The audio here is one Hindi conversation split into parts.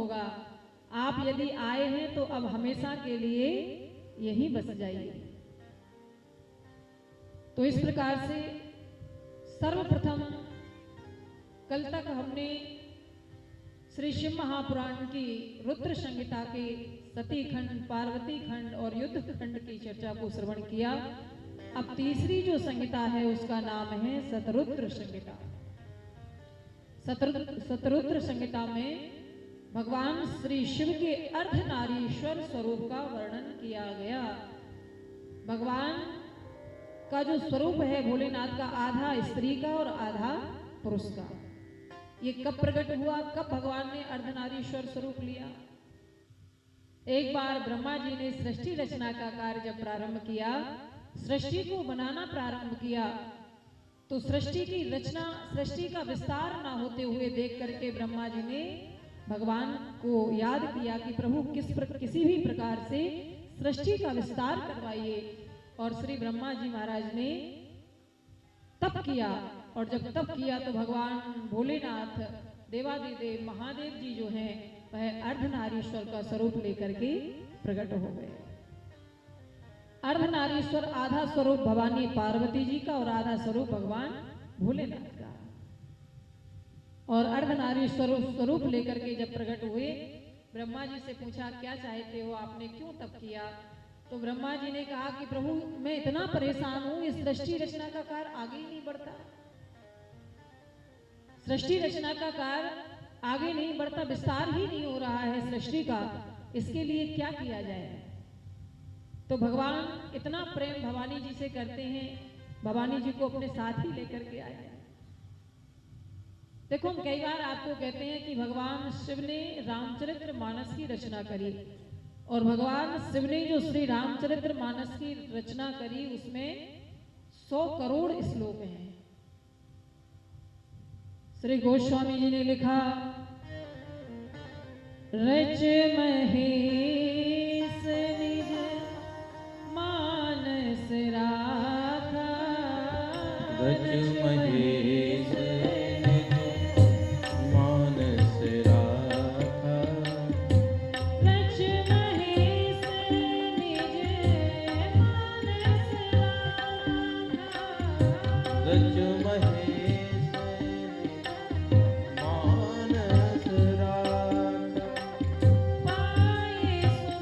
होगा। आप यदि आए हैं तो अब हमेशा के लिए यहीं बस जाइए। तो इस प्रकार से सर्वप्रथम कल तक हमने श्री शिव महापुराण की रुद्र संहिता के सती खंड, पार्वती खंड और युद्ध खंड की चर्चा को श्रवण किया। अब तीसरी जो संहिता है उसका नाम है शतरुद्र संहिता। शतरुद्र संहिता में भगवान श्री शिव के अर्धनारीश्वर स्वरूप का वर्णन किया गया। भगवान का जो स्वरूप है भोलेनाथ का, आधा स्त्री का और आधा पुरुष का, ये कब प्रकट हुआ, कब भगवान ने अर्धनारीश्वर स्वरूप लिया? एक बार ब्रह्मा जी ने सृष्टि रचना का कार्य जब प्रारंभ किया, सृष्टि को बनाना प्रारंभ किया, तो सृष्टि की रचना, सृष्टि का विस्तार ना होते हुए देख करके ब्रह्मा जी ने भगवान को याद किया कि प्रभु किसी भी प्रकार से सृष्टि का विस्तार करवाइए। और श्री ब्रह्मा जी महाराज ने तप किया, और जब तप किया तो भगवान भोलेनाथ, देवादिदेव महादेव जी जो हैं वह अर्धनारीश्वर का स्वरूप लेकर के प्रकट हो गए। अर्धनारीश्वर आधा स्वरूप भवानी पार्वती जी का और आधा स्वरूप भगवान भोलेनाथ का। और अर्धनारीश्वर स्वरूप लेकर के जब प्रकट हुए, ब्रह्मा जी से पूछा क्या चाहते हो, आपने क्यों तप किया? तो ब्रह्मा जी ने कहा कि प्रभु मैं इतना परेशान हूं, इस सृष्टि रचना का कार्य आगे ही नहीं बढ़ता, सृष्टि रचना का कार्य आगे नहीं बढ़ता, विस्तार ही नहीं हो रहा है सृष्टि का, इसके लिए क्या किया जाए? तो भगवान इतना प्रेम भवानी जी से करते हैं, भवानी जी को अपने साथ ही लेकर के आए। देखो हम कई बार आपको कहते हैं कि भगवान शिव ने रामचरित्र मानस की रचना करी, और भगवान शिव ने जो श्री रामचरित्र मानस की रचना करी उसमें 100 करोड़ श्लोक हैं। श्री गोस्वामी जी ने लिखा, रच महेश निज मानस राखा, रच महेश निज मानस राखा, रच महेश निज मानस राखा, रच महेश मानस राखा, पाए सुसम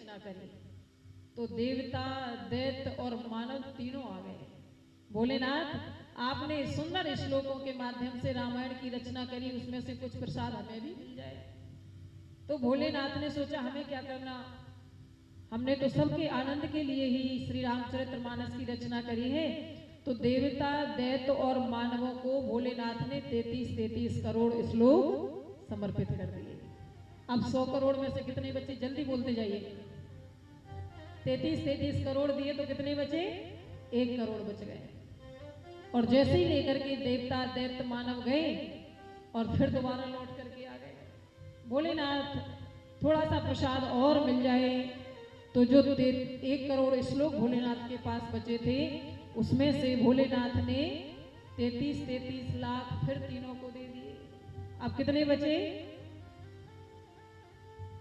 सिंहासन तो देवता, दैत्य और मानव तीनों आ गए। भोलेनाथ आपने सुंदर श्लोकों के माध्यम से रामायण की रचना करी, उसमें से कुछ प्रसाद हमें भी मिल जाए। तो भोलेनाथ ने सोचा हमें क्या करना, हमने तो सबके आनंद के लिए ही श्री रामचरितमानस की रचना करी है। तो देवता, दैत्य और मानवों को भोलेनाथ ने 33 करोड़ श्लोक समर्पित कर दिए। अब 100 करोड़ में से कितने बचे, जल्दी बोलते जाइए। 33 करोड़ दिए तो कितने बचे, 1 करोड़ बच गए। और जैसे ही लेकर के देवता, दैत्य, मानव गए और फिर दोबारा लौट करके आ गए। भोलेनाथ थोड़ा सा प्रसाद और मिल जाए तो जो 1 करोड़ श्लोक भोलेनाथ के पास बचे थे उसमें से भोलेनाथ ने 33 लाख फिर तीनों को दे दिए। अब कितने बचे,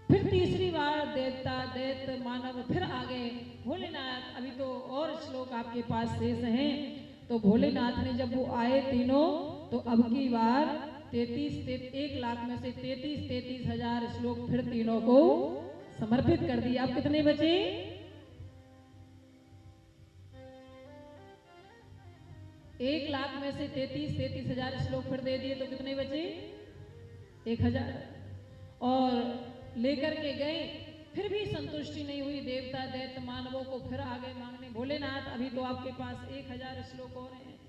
फिर तीसरी बार देवता, दैत्य, मानव फिर आ गए। भोलेनाथ अभी तो और श्लोक आपके पास शेष हैं। तो भोलेनाथ ने जब वो आए तीनों, तो अब की बार 1 लाख में से 33 हजार श्लोक फिर तीनों को समर्पित कर दिया। अब कितने बचे, 1 लाख में से 33 हजार श्लोक फिर दे दिए तो कितने बचे, 1000 और लेकर के गए, फिर भी संतुष्टि नहीं हुई। देवता दैत्य मानवों को फिर आगे मांगने, भोलेनाथ अभी तो आपके पास 1000 श्लोक और हैं।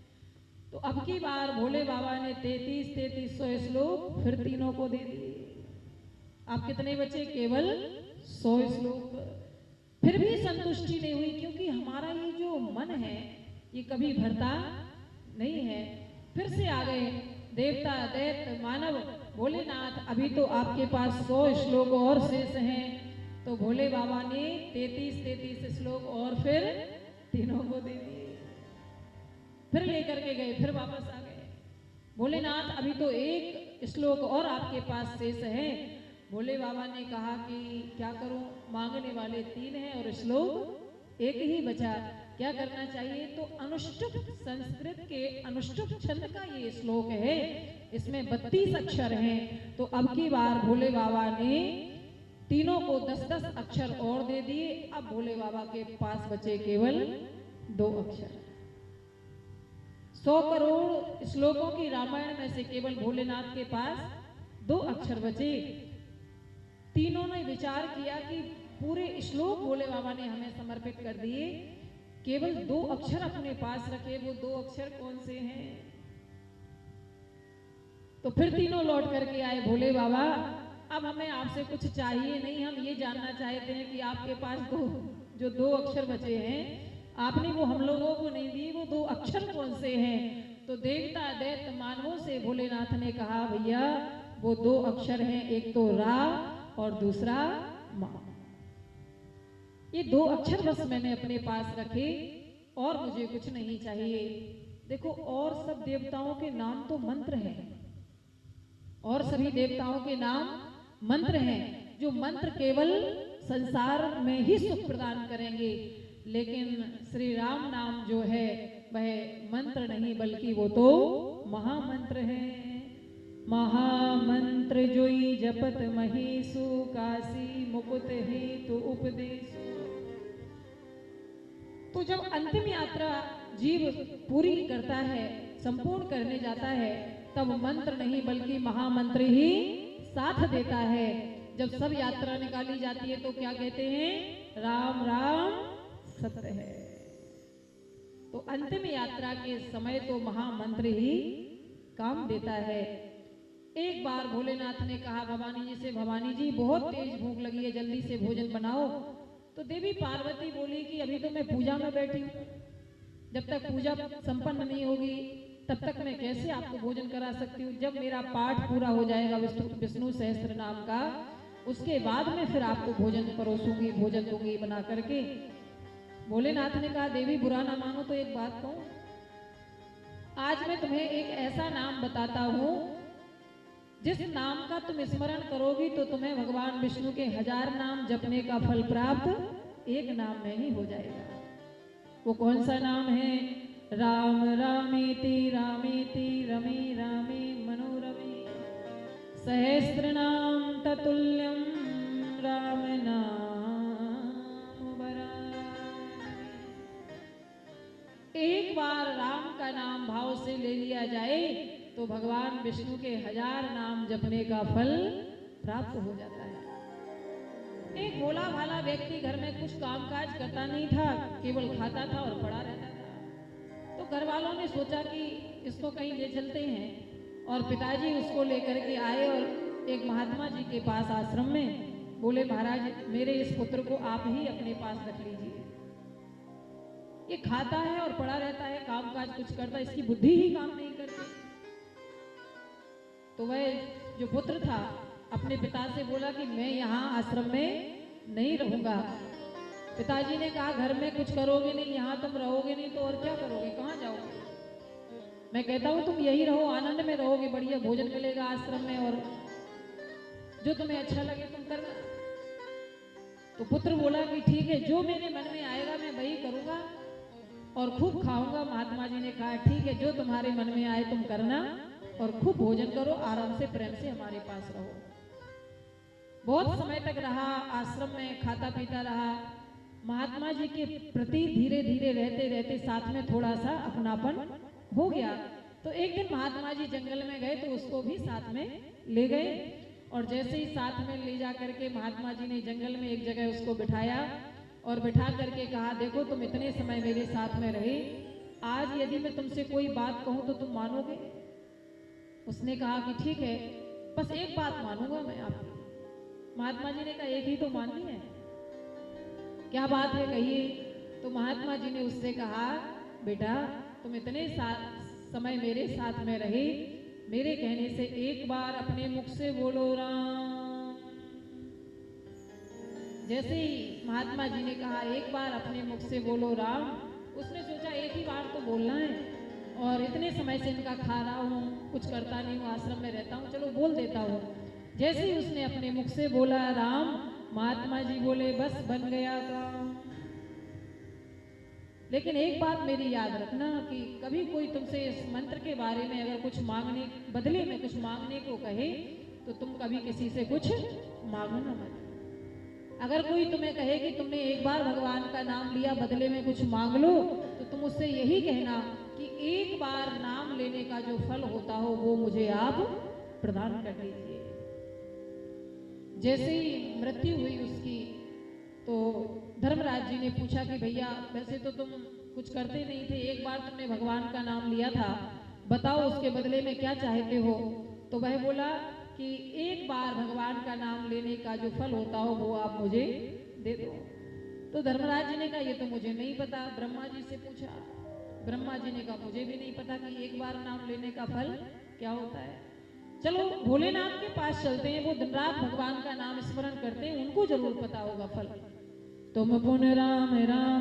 तो अब की बार भोले बाबा ने 3300 श्लोक फिर तीनों को दे दिए। आप कितने बचे? केवल 100 श्लोक। फिर भी संतुष्टि नहीं हुई, क्योंकि हमारा ये जो मन है ये कभी भरता नहीं है। फिर से आ गए देवता दैत्य मानव, भोलेनाथ अभी तो आपके पास 100 श्लोक और शेष हैं। तो भोले बाबा ने 33 श्लोक और फिर तीनों को दे दिए। फिर लेकर के गए, फिर वापस आ गए। भोलेनाथ अभी तो 1 श्लोक और आपके पास शेष है। भोले बाबा ने कहा कि क्या करूं, मांगने वाले 3 हैं और श्लोक 1 ही बचा, क्या करना चाहिए? तो अनुष्टुप, संस्कृत के अनुष्टुप छंद का ये श्लोक है, इसमें 32 अक्षर हैं। तो अब की बार भोले बाबा ने तीनों को 10-10 अक्षर और दे दिए। अब भोले बाबा के पास बचे केवल 2 अक्षर। 100 करोड़ श्लोकों की रामायण में से केवल भोलेनाथ के पास 2 अक्षर बचे। तीनों ने विचार किया कि पूरे श्लोक भोले बाबा ने हमें समर्पित कर दिए, केवल 2 अक्षर अपने पास रखे। वो 2 अक्षर कौन से हैं? तो फिर तीनों लौट करके आए, भोले बाबा अब हमें आपसे कुछ चाहिए नहीं, हम ये जानना चाहते हैं कि आपके पास जो 2 अक्षर बचे हैं, आपने वो हम लोगों को नहीं दिए, वो 2 अक्षर कौन से हैं? तो देवता दैत्य मानवों से भोलेनाथ ने कहा, भैया वो 2 अक्षर हैं, एक तो रा और दूसरा मा। ये 2 अक्षर बस मैंने अपने पास रखे और मुझे कुछ नहीं चाहिए। देखो, और सब देवताओं के नाम तो मंत्र हैं, और सभी देवताओं के नाम मंत्र हैं, जो मंत्र केवल संसार में ही सुख प्रदान करेंगे। लेकिन श्री राम नाम जो है वह मंत्र नहीं, बल्कि वो तो महामंत्र है। महामंत्र जोई जपत महेशु, काशी मुकुट हेतु उपदेशु। तो जब अंतिम यात्रा जीव पूरी करता है, संपूर्ण करने जाता है, तब मंत्र नहीं बल्कि महामंत्र ही साथ देता है। जब सब यात्रा निकाली जाती है तो क्या कहते हैं? राम राम सत्य है। तो अंतिम यात्रा के समय तो महामंत्र ही काम देता है। एक बार भोलेनाथ ने कहा भवानी जी से, भवानी जी बहुत तेज भूख लगी है, जल्दी से भोजन बनाओ। तो देवी पार्वती बोली कि अभी तो मैं पूजा में बैठी हूँ, जब तक पूजा संपन्न नहीं होगी तब तक मैं कैसे आपको भोजन करा सकती हूँ। जब मेरा पाठ पूरा हो जाएगा विष्णु सहस्त्र नाम का, उसके बाद में फिर आपको भोजन परोसूंगी, भोजन दूंगी बना करके। भोलेनाथ ने कहा, देवी बुरा ना मानो तो एक बात कहूं, आज मैं तुम्हें एक ऐसा नाम बताता हूँ जिस नाम का तुम स्मरण करोगी तो तुम्हें भगवान विष्णु के 1000 नाम जपने का फल प्राप्त एक नाम में ही हो जाएगा। वो कौन सा नाम है? राम रामेति रामेति रमे रामे मनोरमे, सहस्त्र नाम ततुल्यम राम नाम वरानने। एक बार राम का नाम भाव से ले लिया जाए तो भगवान विष्णु के 1000 नाम जपने का फल प्राप्त हो जाता है। एक भोला भाला व्यक्ति घर में कुछ कामकाज करता नहीं था, केवल खाता था और पड़ा रहता था। तो घर वालों ने सोचा कि इसको कहीं ले चलते हैं, और पिताजी उसको लेकर के आए और एक महात्मा जी के पास आश्रम में बोले, महाराज मेरे इस पुत्र को आप ही अपने पास रख लीजिए, ये खाता है और पड़ा रहता है, कामकाज कुछ करता, इसकी बुद्धि ही काम नहीं करती। तो वह जो पुत्र था अपने पिता से बोला कि मैं यहाँ आश्रम में नहीं रहूंगा। पिताजी ने कहा, घर में कुछ करोगे नहीं, यहाँ तुम रहोगे नहीं तो और क्या करोगे, कहाँ जाओगे? मैं कहता हूँ तुम यही रहो, आनंद में रहोगे, बढ़िया भोजन मिलेगा आश्रम में और जो तुम्हें अच्छा लगे तुम करना। तो पुत्र बोला कि ठीक है, जो मेरे मन में आएगा मैं वही करूंगा और खूब खाऊंगा। महात्मा जी ने कहा, ठीक है, जो तुम्हारे मन में आए तुम करना और खूब भोजन करो, आराम से प्रेम से हमारे पास रहो। बहुत समय तक रहा आश्रम में, खाता पीता रहा। महात्मा जी के प्रति धीरे धीरे रहते रहते साथ में थोड़ा सा अपनापन हो गया। तो एक दिन महात्मा जी जंगल में गए तो उसको भी साथ में ले गए और जैसे ही साथ में ले जा करके महात्मा जी ने जंगल में एक जगह उसको बिठाया और बिठा करके कहा, देखो तुम इतने समय मेरे साथ में रहे, आज यदि मैं तुमसे कोई बात कहूं तो तुम मानोगे? उसने कहा कि ठीक है, बस एक बात मानूंगा मैं आपकी। महात्मा जी ने कहा, एक ही तो माननी है, क्या बात है कहिए। तो महात्मा जी ने उससे कहा, बेटा तुम इतने समय मेरे साथ में रहे, मेरे कहने से एक बार अपने मुख से बोलो राम। जैसे ही महात्मा जी ने कहा एक बार अपने मुख से बोलो राम, उसने सोचा एक ही बार तो बोलना है और इतने समय से इनका खा रहा हूँ, कुछ करता नहीं हूँ, आश्रम में रहता हूँ, चलो बोल देता हूँ। जैसे ही उसने अपने मुख से बोला राम, महात्मा जी बोले बस बन गया काम। लेकिन एक बात मेरी याद रखना कि कभी कोई तुमसे इस मंत्र के बारे में अगर कुछ मांगने बदले में कुछ मांगने को कहे तो तुम कभी किसी से कुछ मांगना मत। अगर कोई तुम्हें कहे कि तुमने एक बार भगवान का नाम लिया, बदले में कुछ मांग लो, तो तुम उससे यही कहना कि एक बार नाम लेने का जो फल होता हो वो मुझे आप प्रदान कर दीजिए। जैसे ही मृत्यु हुई उसकी तो धर्मराज जी ने पूछा कि भैया वैसे तो तुम कुछ करते नहीं थे, एक बार तुमने भगवान का नाम लिया था, बताओ उसके बदले में क्या चाहते हो। तो वह बोला कि एक बार भगवान का नाम लेने का जो फल होता हो वो आप मुझे दे दो। तो धर्मराज जी ने कहा ये तो मुझे नहीं पता। ब्रह्मा जी से पूछा, ब्रह्मा जी ने कहा मुझे भी नहीं पता कि एक बार नाम लेने का फल क्या होता है। चलो भोलेनाथ के पास चलते हैं, वो दिन रात भगवान का नाम स्मरण करते हैं, उनको जरूर पता होगा फल। तुम पुन राम राम